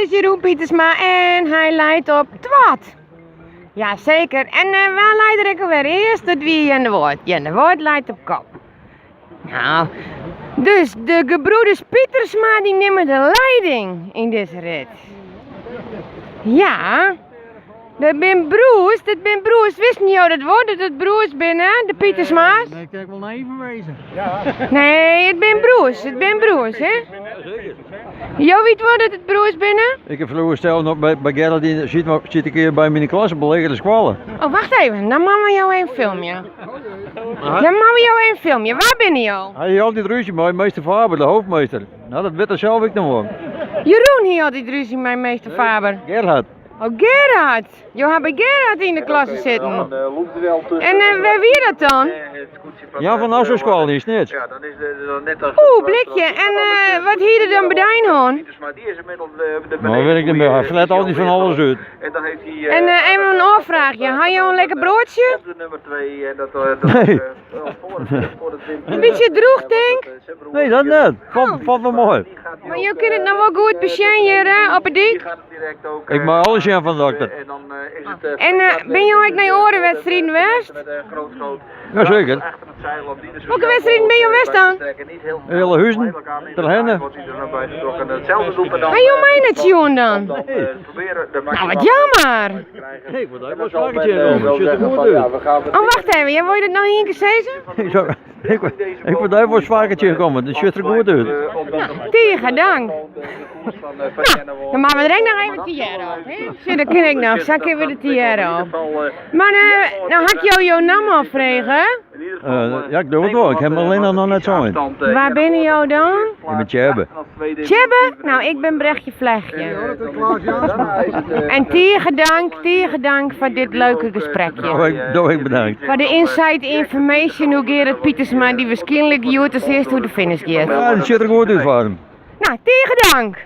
is Jeroen Pietersma en hij leidt op twat. Jazeker, en waar leidt ik alweer eerst? Dat wie Jan de Woord. Jan de Woord leidt op kop. Nou, dus de gebroeders Pietersma die nemen de leiding in deze rit. Ja, dat ben broers, wist niet hoe dat wordt, dat het broers binnen, de Pietersma's? Nee, ik kijk wel naar even wezen. Nee, het ben broers, hè? Jo, weet wat dat het broers binnen? Ik heb vroeger stellen op bij Geraldine, zit een keer bij mijn klas beleggen de squallen. Oh, wacht even, dan maken we jou een filmpje. Waar ben je al? Hij had altijd ruzie met meester Faber, de hoofdmeester. Nou, dat weet er zelf ik nog wel. Jeroen hier had die ruzie met meester Faber. Gerhard. Oh, Gerhard. Je hebt bij Gerhard in de klas zitten. En waar wie dat dan? Ja, van Assosqual is het niet. Ja, dan is de net als. Oeh, blikje. En wat hier er dan bij hon? Maar die is inmiddels Nou, weet ik niet meer. Hij flet altijd van alles uit. En dan heeft hij. En even een afvraagje. Had je een lekker broodje? Op de nummer 2 en dat. Nee. Voor de Een beetje droeg, denk? Nee, dat niet. Valt wel mooi. Maar je kunt het nou wel goed besjengeren op het Die dik. gaat het direct ook. Ik maak alles aan van de dokter. En dan is het. En ben je ooit naar orenwedstrijden geweest? Met een groot schoot. Jazeker. Achter het zeil op die dus. Welke wedstrijden ben je geweest dan? Hele huizen, ter henne. Hetzelfde doen we dan. Ga je mij net zien dan? Proberen de Nou, wat jammer. Nee, ik word even een slagetje genomen. Zit er goed uit. Oh, wacht even. Jij wil je dat nou hier zeggen? Ik word even een slagetje gekomen. Dat ziet er goed uit. Tegen dank. Dan maken we direct nog even tiara op. Zo, dat ken ik nog. Zal ik even de tiara op. Maar nou had ik jou jouw naam afvregen. Ja, ik doe het wel. Ik heb hem alleen nog net zo in. Waar ben je dan? Ik ben Tjebbe. Tjebbe? Nou, ik ben Brechtje Vlechtje. En tegen dank voor dit leuke gesprekje. Doe ik bedankt. Voor de inside information hoe Gerard Pietersma die waarschijnlijk joet als eerst hoe de finish gaat. Ja, dat ziet er goed uit voor hem. Nou, tegen dank.